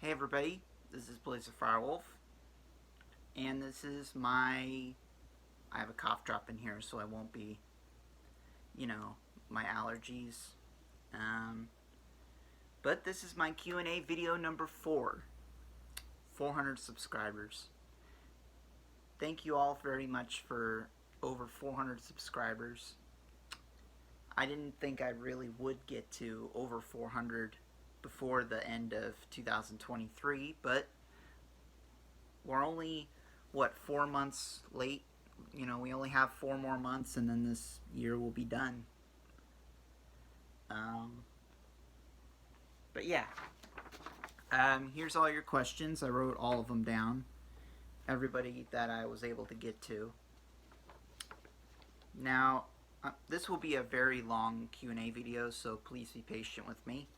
Hey everybody, this is Blaze of Firewolf, and this is my. I have a cough drop in here, so I won't be, my allergies. Um, but this is my Q&A video number 4. 400 subscribers. Thank you all very much for over 400 subscribers. I didn't think I really would get to over 400 before the end of 2023, but we're only, 4 months late? We only have 4 more months and then this year will be done. But yeah, here's all your questions. I wrote all of them down. Everybody that I was able to get to. Now, this will be a very long Q&A video, so please be patient with me.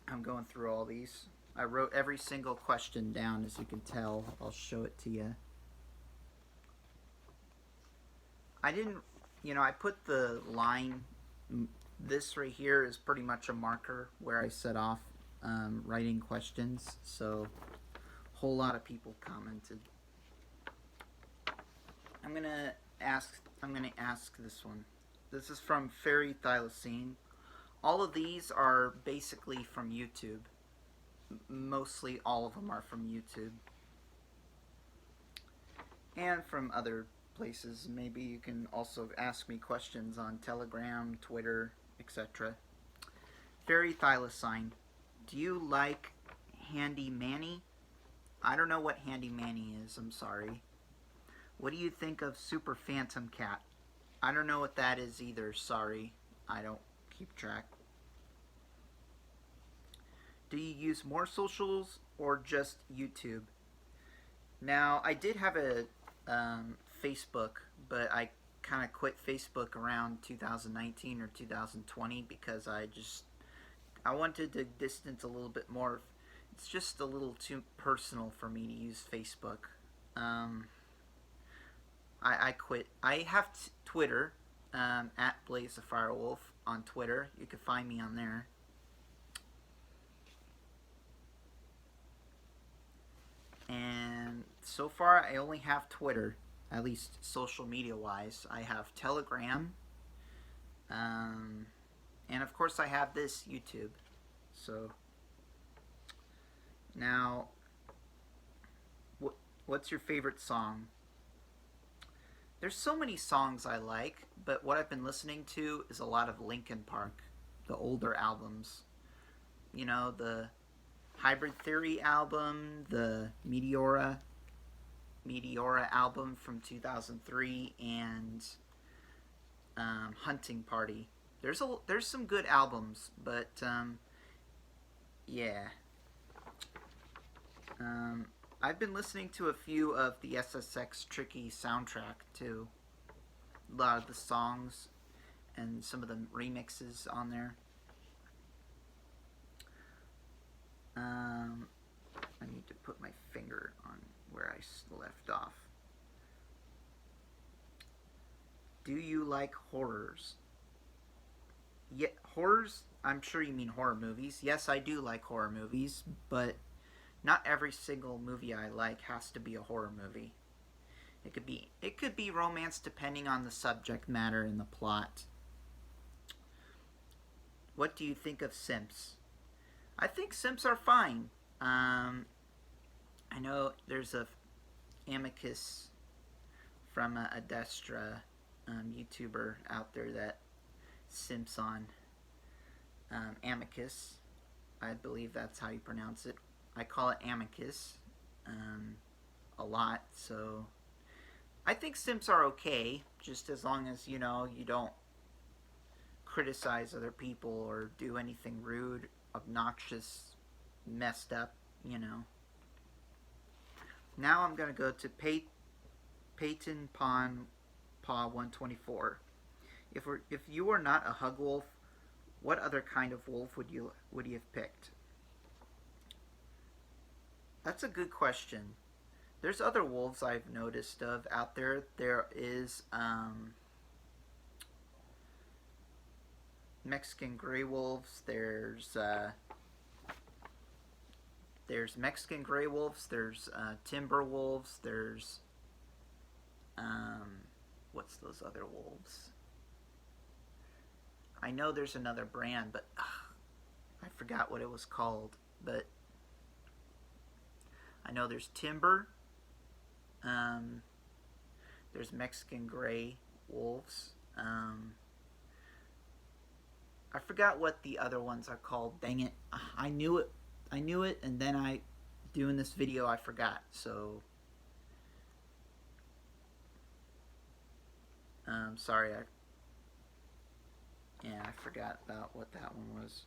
I'm going through all these. I wrote every single question down, as you can tell. I'll show it to you. I didn't, I put the line, this right here is pretty much a marker where I set off writing questions, so a whole lot of people commented. I'm gonna ask this one. This is from Fairy Thylacine. All of these are basically from YouTube. Mostly all of them are from YouTube. And from other places. Maybe you can also ask me questions on Telegram, Twitter, etc. Fairy Thylacine. Do you like Handy Manny? I don't know what Handy Manny is, I'm sorry. What do you think of Super Phantom Cat? I don't know what that is either, sorry. I don't keep track. Do you use more socials or just YouTube? Now, I did have a Facebook, but I kind of quit Facebook around 2019 or 2020 because I wanted to distance a little bit more. It's just a little too personal for me to use Facebook. I quit. I have Twitter, at Blaze of Firewolf on Twitter. You can find me on there. And so far, I only have Twitter, at least social media-wise. I have Telegram, and of course I have this, YouTube. So, now, what's your favorite song? There's so many songs I like, but what I've been listening to is a lot of Linkin Park, the older albums. The Hybrid Theory album, the Meteora album from 2003, and Hunting Party. There's some good albums, but yeah. I've been listening to a few of the SSX Tricky soundtrack too. A lot of the songs and some of the remixes on there. I need to put my finger on where I left off. Do you like horrors? Yeah, horrors? I'm sure you mean horror movies. Yes, I do like horror movies, but not every single movie I like has to be a horror movie. It could be romance depending on the subject matter and the plot. What do you think of simps? I think simps are fine. I know there's a Amicus from a Destra YouTuber out there that simps on Amicus. I believe that's how you pronounce it. I call it Amicus a lot, so I think simps are okay, just as long as, you don't criticize other people or do anything rude, obnoxious, messed up, Now I'm going to go to Peyton Paw 124. If you were not a hug wolf, what other kind of wolf would you have picked? That's a good question. There's other wolves I've noticed of out there. There is Mexican gray wolves. There's There's Mexican gray wolves. There's timber wolves. There's what's those other wolves? I know there's another brand, but I forgot what it was called. But I know there's timber. There's Mexican gray wolves. I forgot what the other ones are called. Dang it! I knew it. And then doing this video, I forgot. So, sorry. I forgot about what that one was.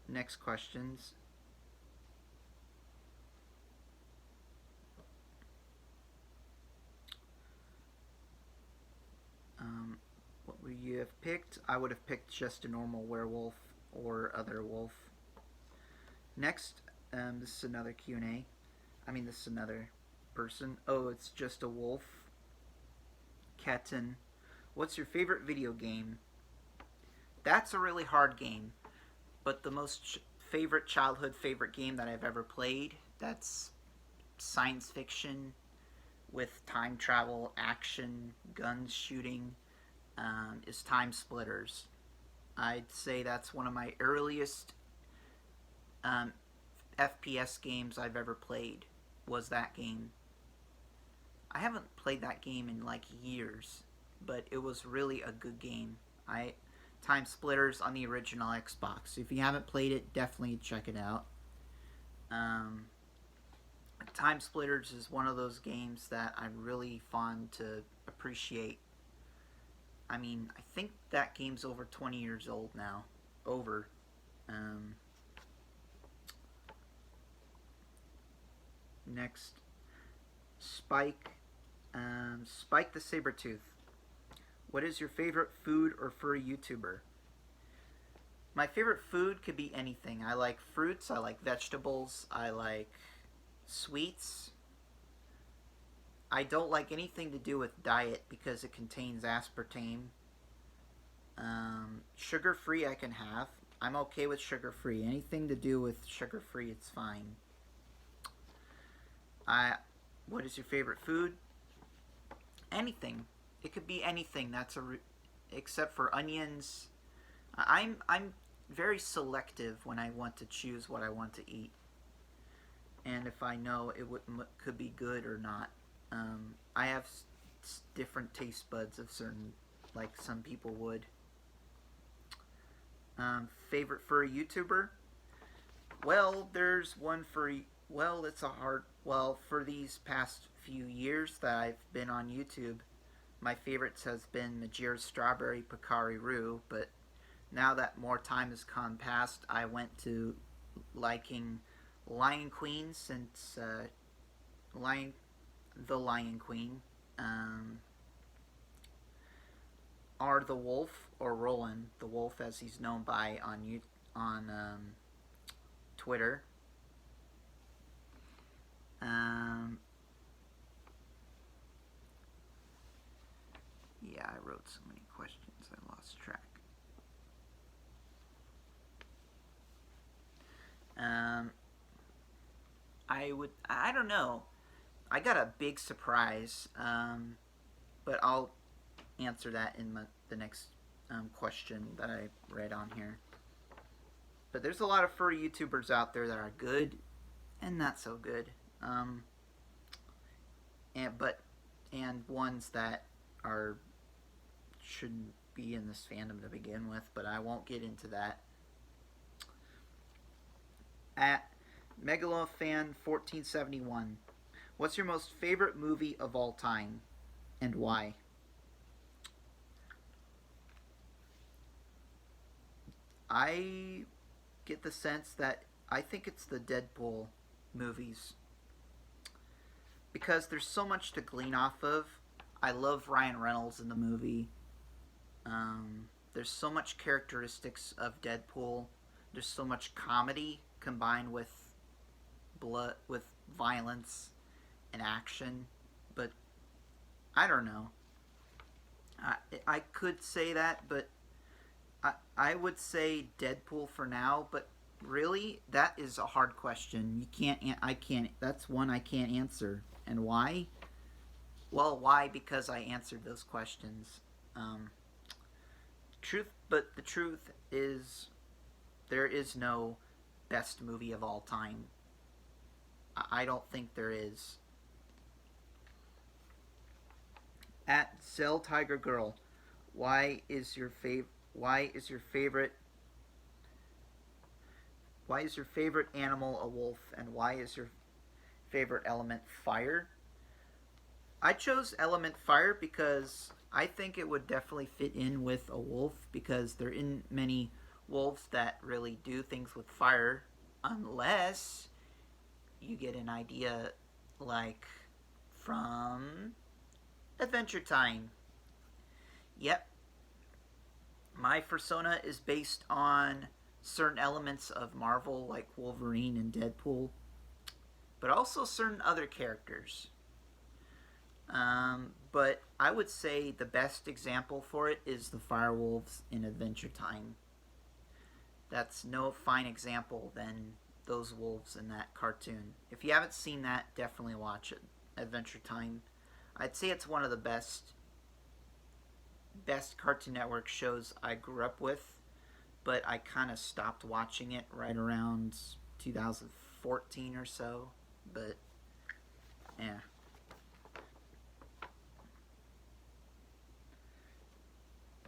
Next questions. What would you have picked? I would have picked just a normal werewolf or other wolf. Next, this is another Q&A. This is another person. Oh, it's just a wolf. Ketten. What's your favorite video game? That's a really hard game. But the most childhood favorite game that I've ever played, that's science fiction with time travel, action, guns shooting, is Time Splitters. I'd say that's one of my earliest FPS games I've ever played, was that game. I haven't played that game in like years, but it was really a good game. Time Splitters on the original Xbox. If you haven't played it, definitely check it out. Time Splitters is one of those games that I'm really fond to appreciate. I think that game's over 20 years old now. Over. Next, Spike. Spike the Sabertooth. What is your favorite food or furry YouTuber? My favorite food could be anything. I like fruits, I like vegetables, I like sweets. I don't like anything to do with diet because it contains aspartame. Sugar-free I can have. I'm okay with sugar-free. Anything to do with sugar-free, it's fine. What is your favorite food? Anything. It could be anything. Except for onions. I'm very selective when I want to choose what I want to eat, and if I know it could be good or not. I have different taste buds of certain, like some people would. Favorite furry YouTuber? Well, there's one furry. Well, it's a hard. Well, for these past few years that I've been on YouTube, my favorites has been Majira's Strawberry Picari Roo, but now that more time has gone past, I went to liking Lion Queen since the Lion Queen, R the Wolf, or Roland the Wolf as he's known by on Twitter. Yeah, I wrote so many questions I lost track. I don't know. I got a big surprise, but I'll answer that in the next question that I read on here. But there's a lot of furry YouTubers out there that are good and not so good. And ones that shouldn't be in this fandom to begin with, but I won't get into that. At Megalofan1471, what's your most favorite movie of all time, and why? I get the sense that I think it's the Deadpool movies, because there's so much to glean off of. I love Ryan Reynolds in the movie. There's so much characteristics of Deadpool. There's so much comedy combined with blood, with violence and action. But I don't know. I could say that, but I would say Deadpool for now. But Really? That is a hard question. You can't. I can't. That's one I can't answer. And why? Well, why? Because I answered those questions. Um, but the truth is, there is no best movie of all time. I don't think there is. At Zell Tiger Girl, why is your fav- Why is your favorite Why is your favorite animal a wolf, and why is your favorite element fire? I chose element fire because I think it would definitely fit in with a wolf because there aren't many wolves that really do things with fire unless you get an idea like from Adventure Time. Yep, my persona is based on certain elements of Marvel like Wolverine and Deadpool, but also certain other characters. But I would say the best example for it is the Firewolves in Adventure Time. That's no fine example than those wolves in that cartoon. If you haven't seen that, definitely watch it. Adventure Time. I'd say it's one of the best Cartoon Network shows I grew up with, but I kind of stopped watching it right around 2014 or so. But yeah.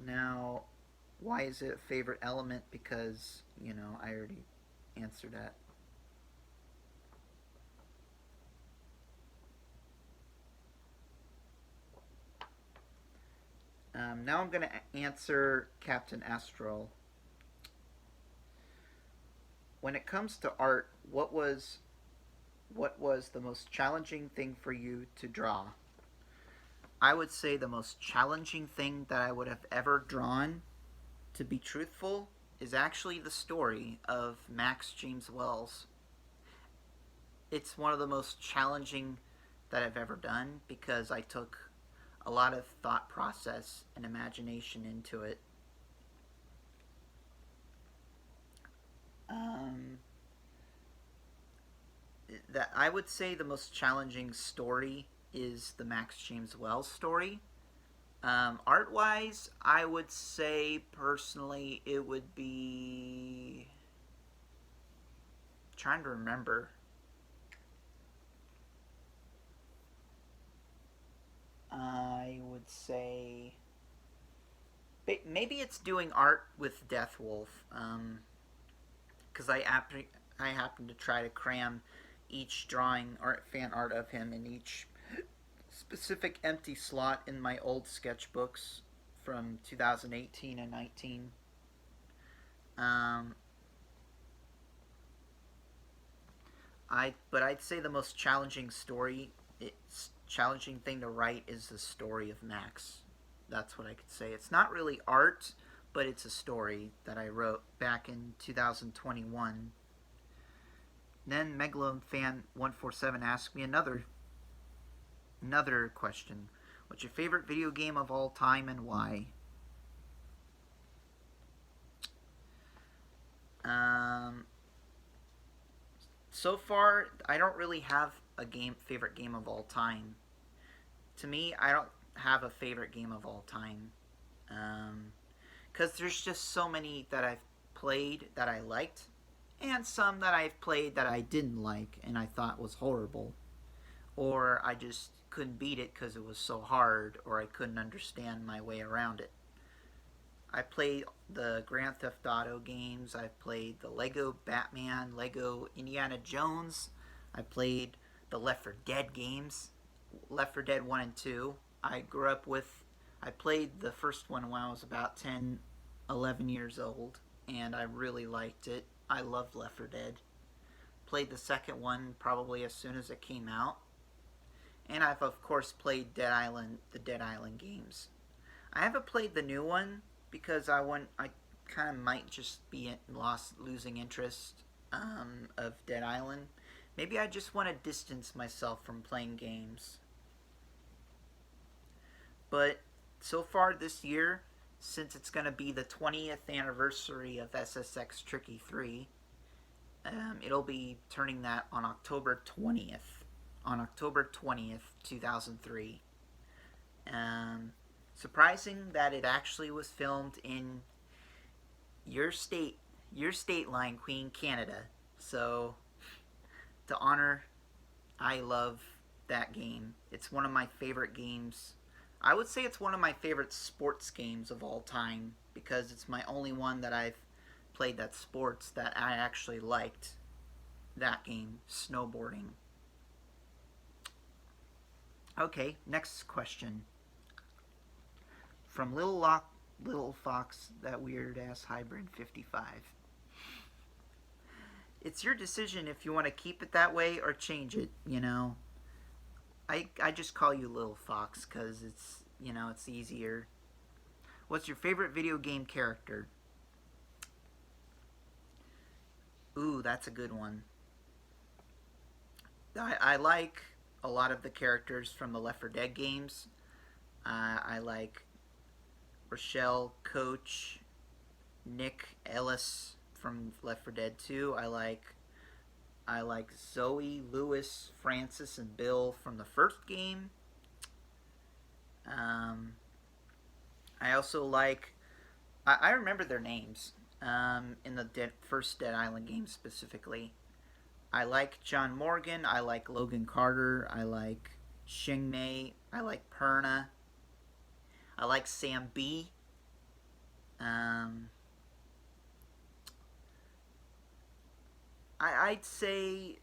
Now, why is it a favorite element? Because, I already answered that. Now I'm going to answer Captain Astral. When it comes to art, what was the most challenging thing for you to draw? I would say the most challenging thing that I would have ever drawn, to be truthful, is actually the story of Max James Wells. It's one of the most challenging that I've ever done because I took a lot of thought process and imagination into it. Um, that I would say the most challenging story is the Max James Wells story. Art wise, I would say personally it would be. Trying to remember. I would say maybe it's doing art with Death Wolf, because I happen to try to cram each drawing art fan art of him in each specific empty slot in my old sketchbooks from 2018 and 19. Um, but I'd say the most challenging thing to write is the story of Max. That's what I could say. It's not really art, but it's a story that I wrote back in 2021. Then Megalom Fan 147 asked me another question. What's your favorite video game of all time and why? Um, so far, I don't really have a favorite game of all time. To me, I don't have a favorite game of all time. Because there's just so many that I've played that I liked, and some that I've played that I didn't like and I thought was horrible. Or I just couldn't beat it because it was so hard, or I couldn't understand my way around it. I played the Grand Theft Auto games. I've played the Lego Batman, Lego Indiana Jones. I played the Left 4 Dead games, Left 4 Dead 1 and 2. I played the first one when I was about 10, 11 years old, and I really liked it. I loved Left 4 Dead. Played the second one probably as soon as it came out. And I've, of course, played the Dead Island games. I haven't played the new one because I kind of might just be losing interest of Dead Island. Maybe I just want to distance myself from playing games. But so far this year, since it's going to be the 20th anniversary of SSX Tricky 3, It'll be turning that on October 20th. On October 20th, 2003. Um, Surprising that it actually was filmed in your state, your state line, Queen, Canada. So, to honor, I love that game. It's one of my favorite games. I would say it's one of my favorite sports games of all time because it's my only one that I've played that sports that I actually liked. That game, snowboarding. Okay, next question. From Little Fox, that weird ass hybrid 55. It's your decision if you want to keep it that way or change it, you know. I just call you Little Fox because it's, you know, it's easier. What's your favorite video game character? Ooh, that's a good one. I like a lot of the characters from the Left 4 Dead games. I like Rochelle, Coach, Nick, Ellis from Left 4 Dead 2. I like Zoe, Lewis, Francis, and Bill from the first game. I also like... I remember their names in the first Dead Island game specifically. I like John Morgan. I like Logan Carter. I like Xingmei. I like Perna. I like Sam B. I'd say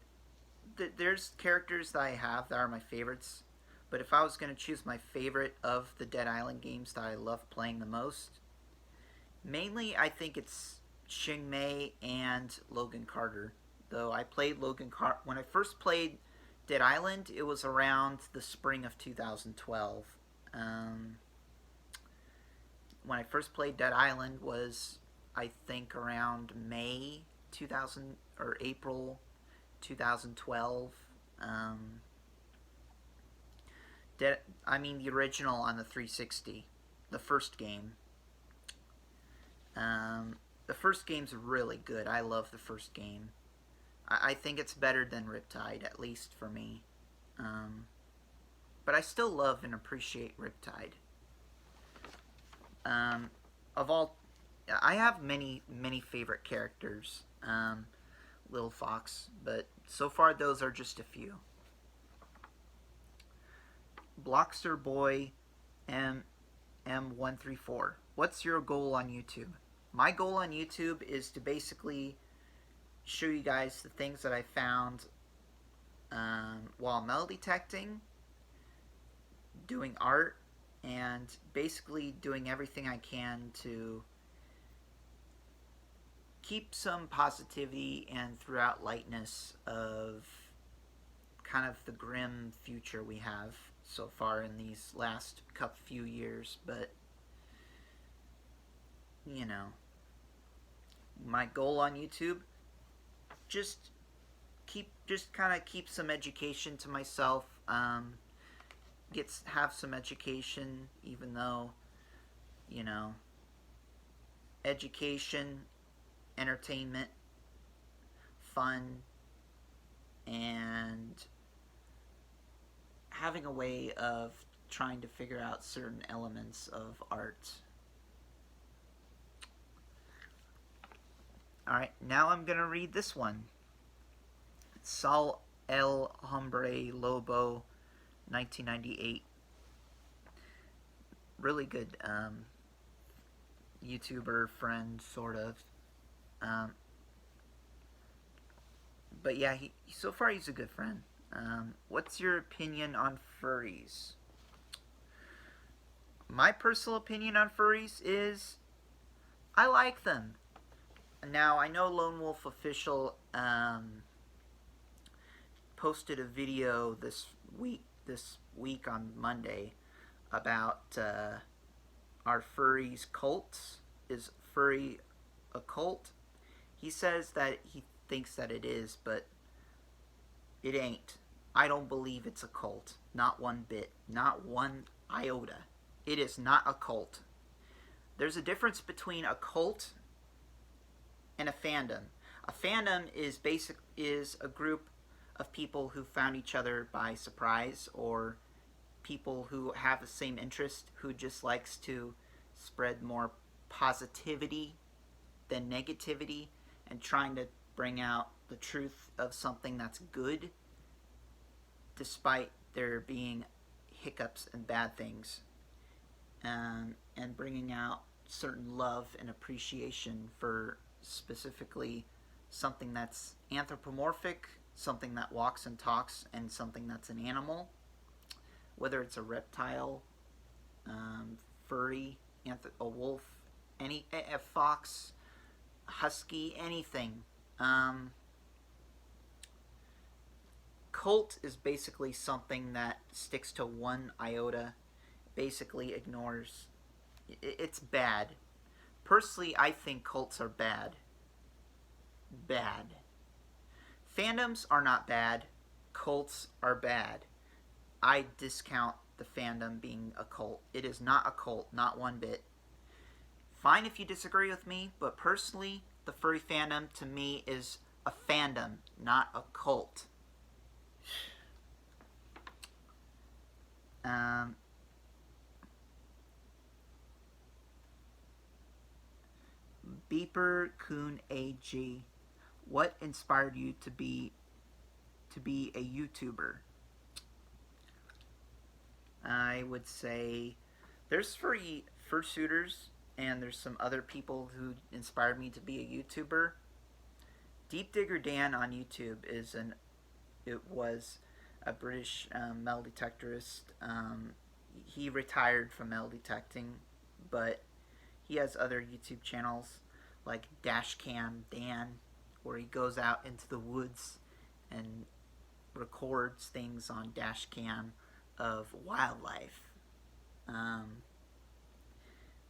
that there's characters that I have that are my favorites, but if I was going to choose my favorite of the Dead Island games that I love playing the most, mainly I think it's Xingmei and Logan Carter. Though I played Logan Carter when I first played Dead Island, it was around the spring of 2012. When I first played Dead Island was, I think, around May 2000 or April 2012. The original on the 360, the first game. The first game's really good. I love the first game. I think it's better than Riptide, at least for me. But I still love and appreciate Riptide. I have many favorite characters, Little Fox, but so far those are just a few. Blockster Boy M134. What's your goal on YouTube? My goal on YouTube is to basically show you guys the things that I found while metal detecting, doing art, and basically doing everything I can to keep some positivity and throughout lightness of kind of the grim future we have so far in these last few years. But, you know, my goal on YouTube, just kind of keep some education to myself, have some education, even though, you know, education, entertainment, fun, and having a way of trying to figure out certain elements of art. Alright, now I'm going to read this one. Sal El Hombre Lobo, 1998. Really good YouTuber friend, sort of. But yeah, so far he's a good friend. What's your opinion on furries? My personal opinion on furries is I like them. Now, I know Lone Wolf Official posted a video this week on Monday about our furries cults. Is furry a cult? He says that he thinks that it is, but it ain't. I don't believe it's a cult. Not one bit. Not one iota. It is not a cult. There's a difference between a cult and a fandom. A fandom is a group of people who found each other by surprise, or people who have the same interest, who just likes to spread more positivity than negativity, and trying to bring out the truth of something that's good, despite there being hiccups and bad things, and bringing out certain love and appreciation for specifically something that's anthropomorphic, something that walks and talks, and something that's an animal, whether it's a reptile, furry, a wolf, a fox, husky, anything. Cult is basically something that sticks to one iota, basically ignores. It's bad. Personally, I think cults are bad. Bad. Fandoms are not bad. Cults are bad. I discount the fandom being a cult. It is not a cult, not one bit. Fine if you disagree with me, but personally, the furry fandom to me is a fandom, not a cult. Beeper QnA, what inspired you to be a YouTuber? I would say there's fursuiters, and there's some other people who inspired me to be a YouTuber. Deep Digger Dan on YouTube was a British metal detectorist. He retired from metal detecting, but he has other YouTube channels like Dashcam Dan, where he goes out into the woods and records things on Dashcam of wildlife.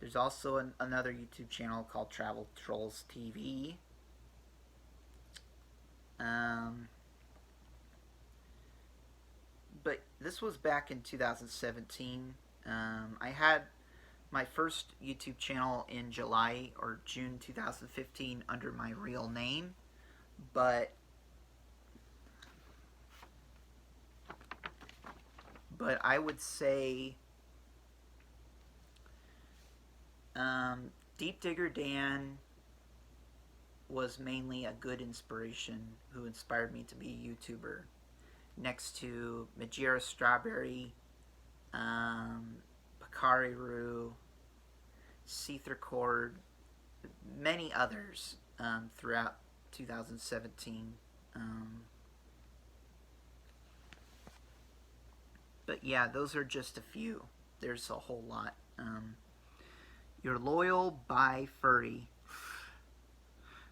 There's also another YouTube channel called Travel Trolls TV. But this was back in 2017. I had my first YouTube channel in July or June 2015 under my real name, but I would say Deep Digger Dan was mainly a good inspiration who inspired me to be a YouTuber, next to Majira Strawberry, Bakari Roo, Seether Cord, many others throughout 2017. But yeah, those are just a few. There's a whole lot. You're loyal by furry.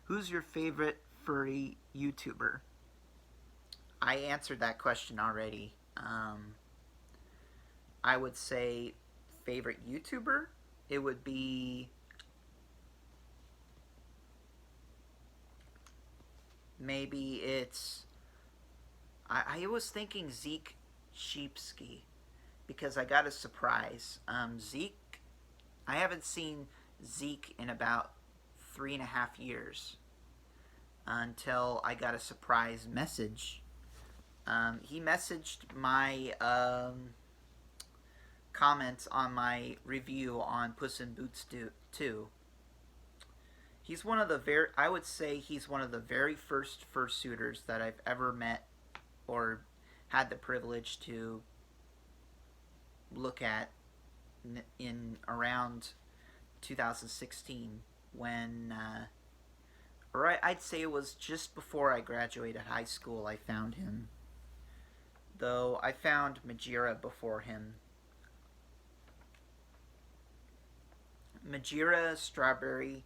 Who's your favorite furry YouTuber? I answered that question already. I would say favorite YouTuber, it would be maybe it's I was thinking Zeke Sheepski, because I got a surprise. Zeke, I haven't seen Zeke in about 3.5 years until I got a surprise message. He messaged my comments on my review on Puss in Boots 2. He's one of the I would say he's one of the very first fursuiters that I've ever met or had the privilege to look at in around 2016, when or I'd say it was just before I graduated high school. I found him, though I found Majira before him. Majira Strawberry,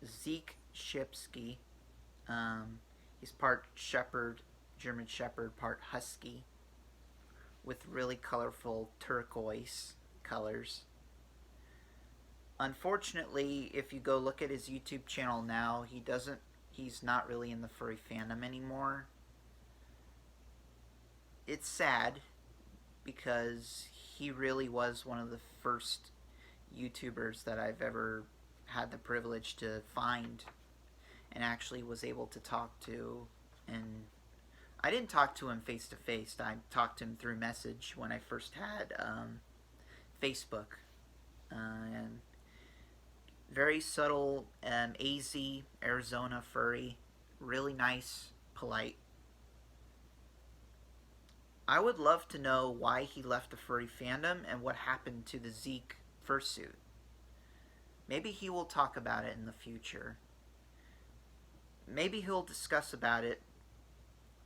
Zeke Shipsky, he's part Shepherd, German Shepherd, part Husky, with really colorful turquoise colors. Unfortunately, if you go look at his YouTube channel now, he's not really in the furry fandom anymore. It's sad, because he really was one of the first YouTubers that I've ever had the privilege to find. and actually was able to talk to. And I didn't talk to him face to face. I talked to him through message when I first had Facebook. And very subtle, AZ, Arizona furry, really nice, polite. I would love to know why he left the furry fandom and what happened to the Zeke fursuit. Maybe he will talk about it in the future. Maybe he'll discuss about it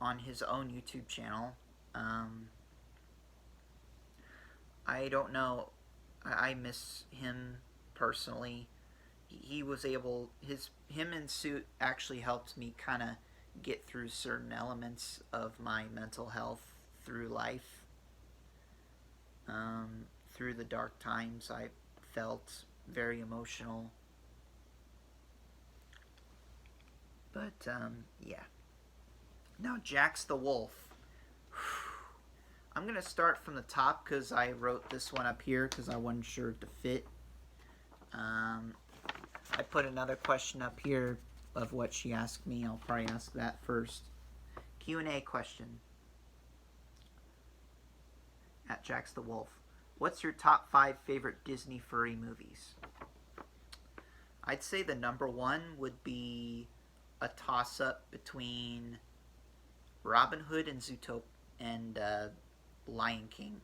on his own YouTube channel. I don't know. I miss him personally. He was able, him and Suit actually helped me kind of get through certain elements of my mental health through life. Through the dark times, I felt very emotional. But, yeah. Now, Jax the Wolf. I'm going to start from the top because I wrote this one up here because I wasn't sure it to fit. I put another question up here of what she asked me. I'll probably ask that first. Q&A question. At Jax the Wolf. What's your top 5 favorite Disney furry movies? I'd say the number one would be a toss-up between Robin Hood and Zootopia and Lion King.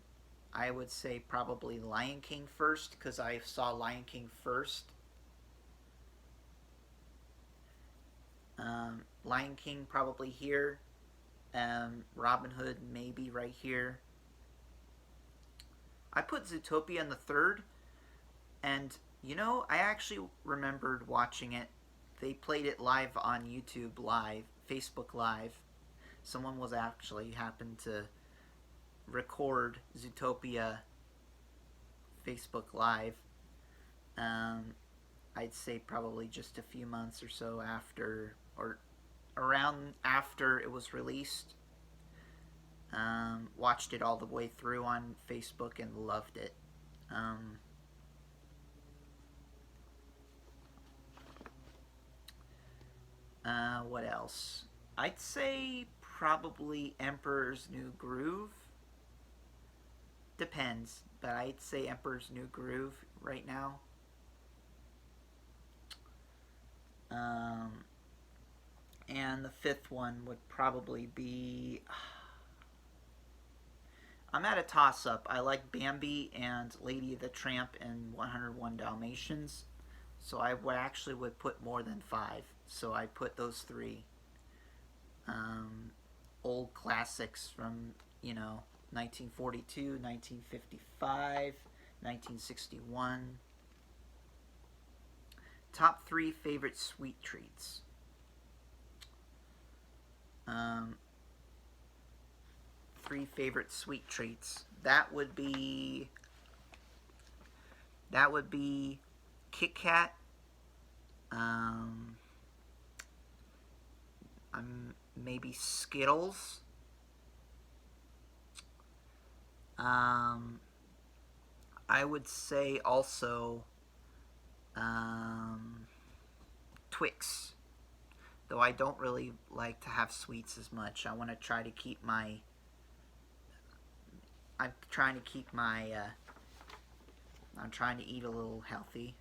I would say probably Lion King first because I saw Lion King first. Lion King probably here. Robin Hood maybe right here. I put Zootopia in the third, and you know, I actually remembered watching it. They played it live on YouTube Live, Facebook Live. Someone was actually happened to record Zootopia Facebook Live. I'd say probably just a few months or so after, or around after it was released. Watched it all the way through on Facebook and loved it. What else? I'd say probably Emperor's New Groove. Depends, but I'd say Emperor's New Groove right now. And the fifth one would probably be... I'm at a toss-up. I like Bambi and Lady of the Tramp and 101 Dalmatians. So I actually would put more than 5. So I put those 3. Old classics from, 1942, 1955, 1961. Top 3 favorite sweet treats. 3 favorite sweet treats. That would be Kit Kat. Maybe Skittles. I would say also Twix. Though I don't really like to have sweets as much. I want to try to keep my... I'm trying to eat a little healthy.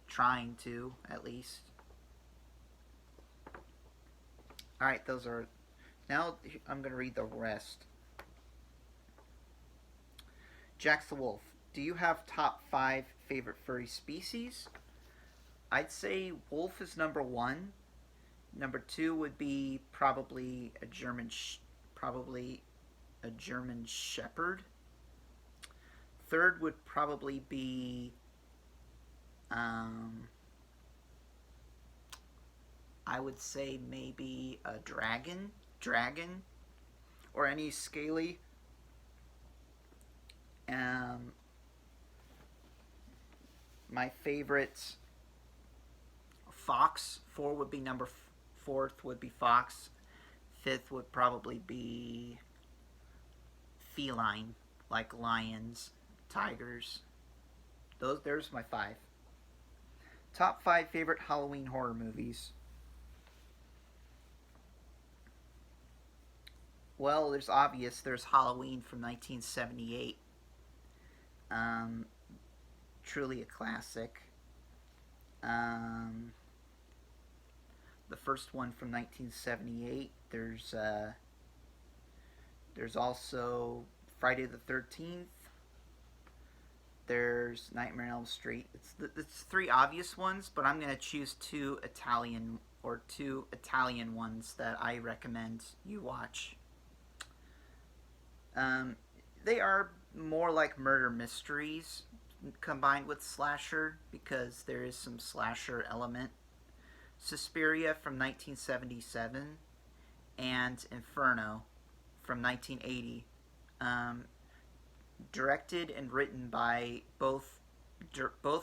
Trying to, at least. Alright, those are... Now I'm going to read the rest. Jax the Wolf. Do you have top 5 favorite furry species? I'd say wolf is number 1. Number 2 would be probably a German Shepherd. Third would probably be I would say maybe a dragon, or any scaly. My favorite, fox. 4 would be fourth would be fox. 5th would probably be feline, like lions, tigers. There's my 5. Top 5 favorite Halloween horror movies. Well, there's obvious. There's Halloween from 1978. Um, Truly a classic. Um, the first one from 1978. There's also Friday the 13th. There's Nightmare on Elm Street. It's three obvious ones, but I'm gonna choose two Italian ones that I recommend you watch. Um, they are more like murder mysteries combined with slasher because there is some slasher element. Suspiria from 1977 and Inferno from 1980. Um, Directed and written by both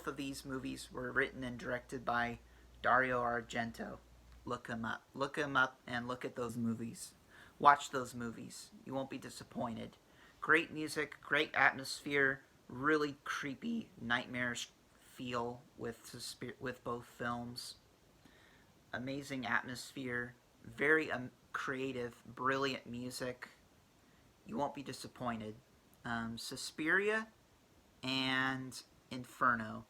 of these movies were written and directed by Dario Argento. Look him up. Look him up and look at those movies. Watch those movies. You won't be disappointed. Great music, great atmosphere, really creepy, nightmarish feel with both films. Amazing atmosphere, very creative, brilliant music. You won't be disappointed. Suspiria and Inferno,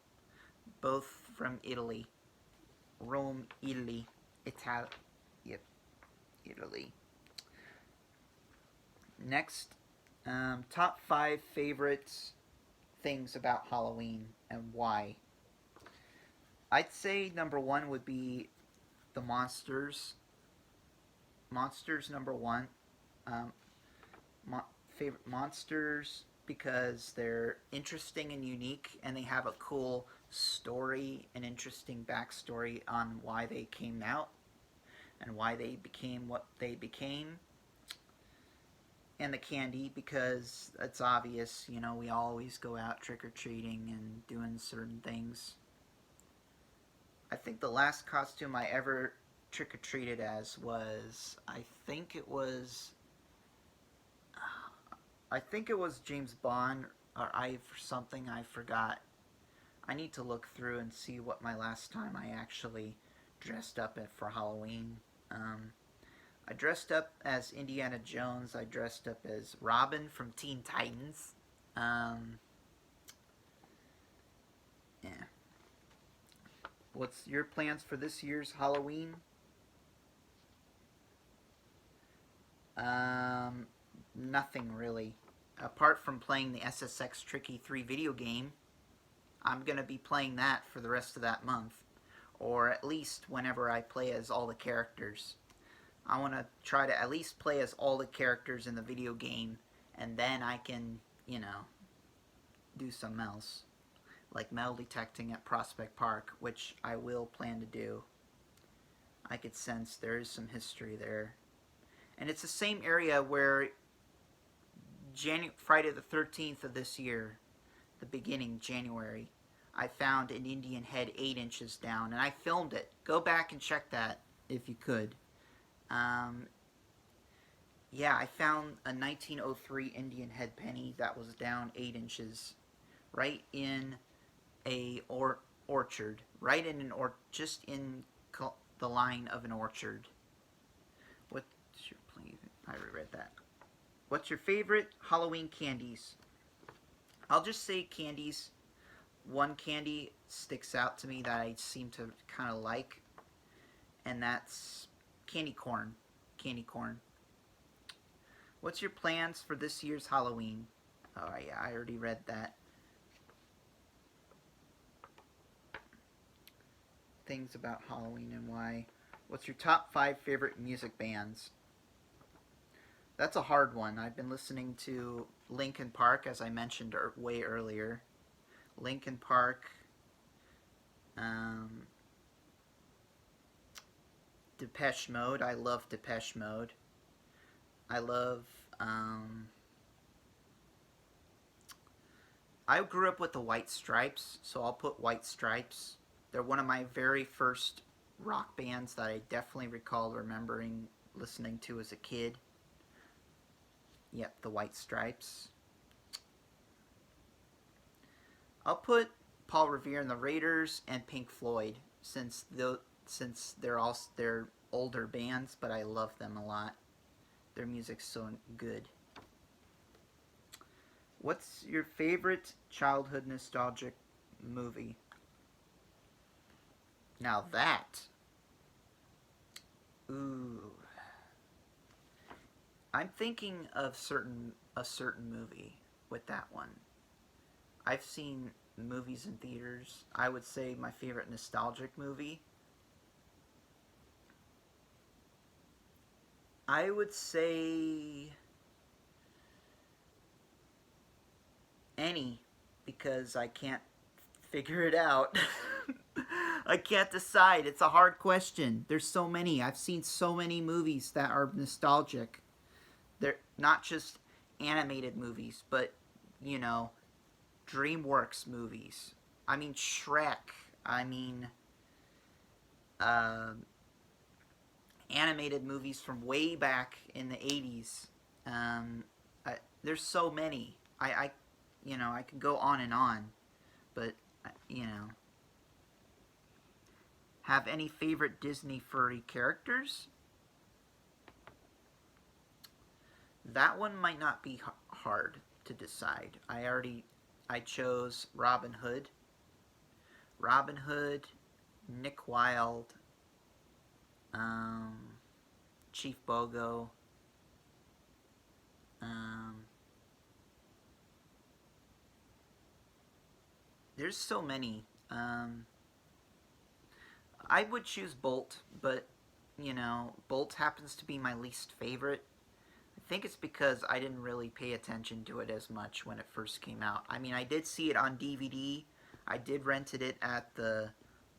both from Italy. Rome, Italy. Yep, Italy. Next, top 5 favorite things about Halloween and why. I'd say number 1 would be the monsters. Monsters, number 1. Um, Favorite monsters because they're interesting and unique, and they have a cool story and interesting backstory on why they came out and why they became what they became. And the candy because it's obvious, we always go out trick or treating and doing certain things. I think the last costume I ever trick or treated as was, I think it was James Bond or something. I forgot. I need to look through and see what my last time I actually dressed up for Halloween. I dressed up as Indiana Jones. I dressed up as Robin from Teen Titans. Yeah. What's your plans for this year's Halloween? Nothing really. Apart from playing the SSX Tricky 3 video game, I'm going to be playing that for the rest of that month. Or at least whenever I play as all the characters. I want to try to at least play as all the characters in the video game, and then I can, do something else. Like metal detecting at Prospect Park, which I will plan to do. I could sense there is some history there. And it's the same area where Friday the 13th of this year, the beginning, January, I found an Indian head 8 inches down, and I filmed it. Go back and check that if you could. Yeah, I found a 1903 Indian head penny that was down 8 inches, right in a orchard, right in just in the line of an orchard. What's your please? I reread that. What's your favorite Halloween candies? I'll just say candies. One candy sticks out to me that I seem to kind of like, and that's candy corn. Candy corn. What's your plans for this year's Halloween? Oh, yeah, I already read that. Things about Halloween and why. What's your top 5 favorite music bands? That's a hard one. I've been listening to Linkin Park, as I mentioned way earlier. Linkin Park. Depeche Mode. I love Depeche Mode. I love. I grew up with the White Stripes, so I'll put White Stripes. They're one of my very first rock bands that I definitely recall remembering listening to as a kid. Yep, the White Stripes. I'll put Paul Revere and the Raiders and Pink Floyd since they're older bands, but I love them a lot. Their music's so good. What's your favorite childhood nostalgic movie? Now that. Ooh. I'm thinking of a certain movie with that one. I've seen movies in theaters. I would say my favorite nostalgic movie. I would say any, because I can't figure it out. I can't decide. It's a hard question. There's so many. I've seen so many movies that are nostalgic. They're not just animated movies, but, you know, DreamWorks movies. I mean, Shrek. I mean, uh, animated movies from way back in the 80s. There's so many. I could go on, but, you know. Have any favorite Disney furry characters? That one might not be hard to decide. I chose Robin Hood. Robin Hood, Nick Wilde, Chief Bogo. There's so many. I would choose Bolt, but, you know, Bolt happens to be my least favorite. I think it's because I didn't really pay attention to it as much when it first came out. I mean, I did see it on DVD. I did rented it at the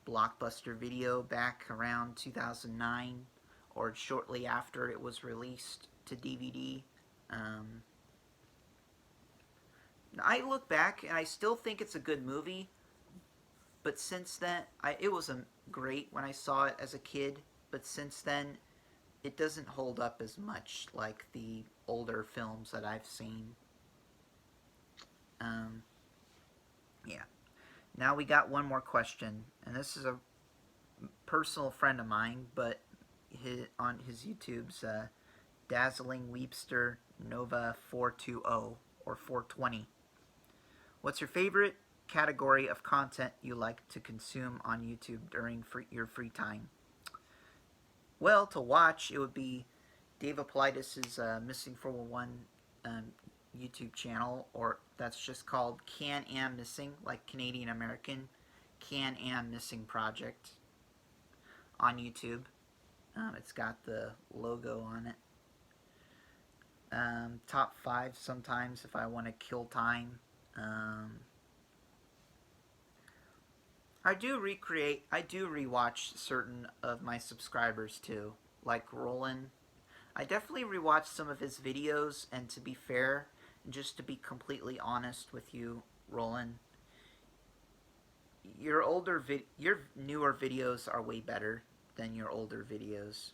Blockbuster Video back around 2009, or shortly after it was released to DVD. I look back and I still think it's a good movie, but since then, it was great when I saw it as a kid, but since then, it doesn't hold up as much like the older films that I've seen. Yeah. Now we got one more question, and this is a personal friend of mine, but on his YouTube's Dazzling Weepster Nova 420 or 420. What's your favorite category of content you like to consume on YouTube during your free time? Well, to watch, it would be Dave Appolitis' Missing 411 YouTube channel, or that's just called QnA Missing, like Canadian American, QnA Missing Project on YouTube. It's got the logo on it. Top 5 sometimes if I want to kill time. I do rewatch certain of my subscribers too, like Roland. I definitely rewatch some of his videos, and to be fair, and just to be completely honest with you, Roland, your newer videos are way better than your older videos.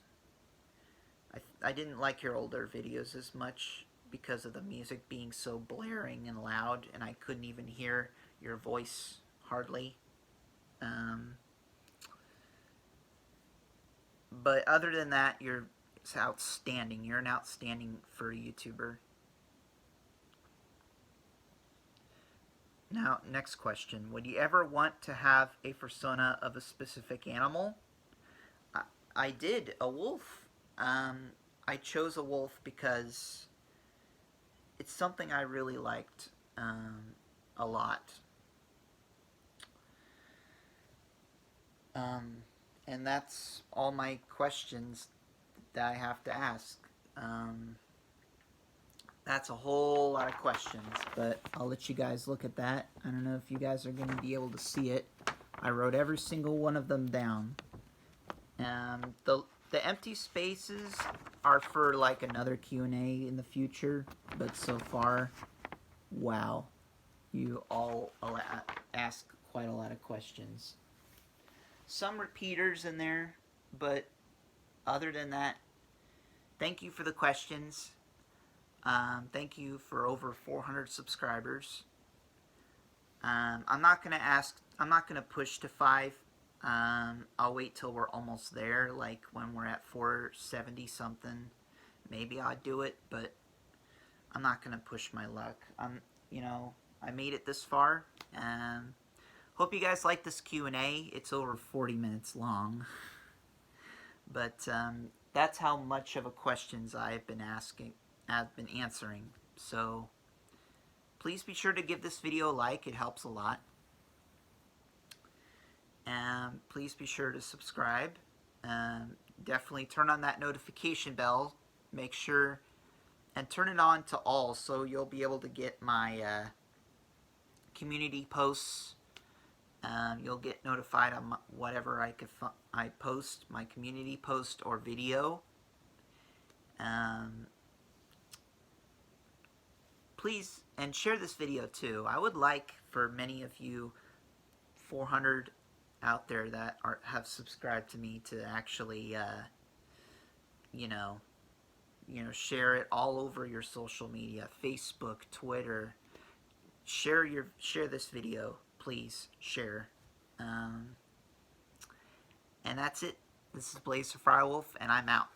I didn't like your older videos as much because of the music being so blaring and loud, and I couldn't even hear your voice hardly. But other than that, it's outstanding. You're an outstanding furry YouTuber. Now, next question. Would you ever want to have a persona of a specific animal? I did. A wolf. I chose a wolf because it's something I really liked a lot. And that's all my questions that I have to ask. That's a whole lot of questions, but I'll let you guys look at that. I don't know if you guys are going to be able to see it. I wrote every single one of them down. The empty spaces are for like another Q&A in the future, but so far, wow, you all ask quite a lot of questions. Some repeaters in there, but other than that, thank you for the questions. Thank you for over 400 subscribers. I'm not gonna push to 5. I'll wait till we're almost there, like when we're at 470 something. maybe I'll do it, but I'm not gonna push my luck. I made it this far. Hope you guys like this Q&A. It's over 40 minutes long, but that's how much of a questions I've been answering. So please be sure to give this video a like. It helps a lot. And please be sure to subscribe. Definitely turn on that notification bell. Make sure and turn it on to all, so you'll be able to get my community posts. You'll get notified on whatever I post, my community post or video. Please, and share this video too. I would like for many of you 400 out there that have subscribed to me to actually share it all over your social media, Facebook, Twitter. Share this video, please. Share. And that's it. This is Blazer Firewolf, and I'm out.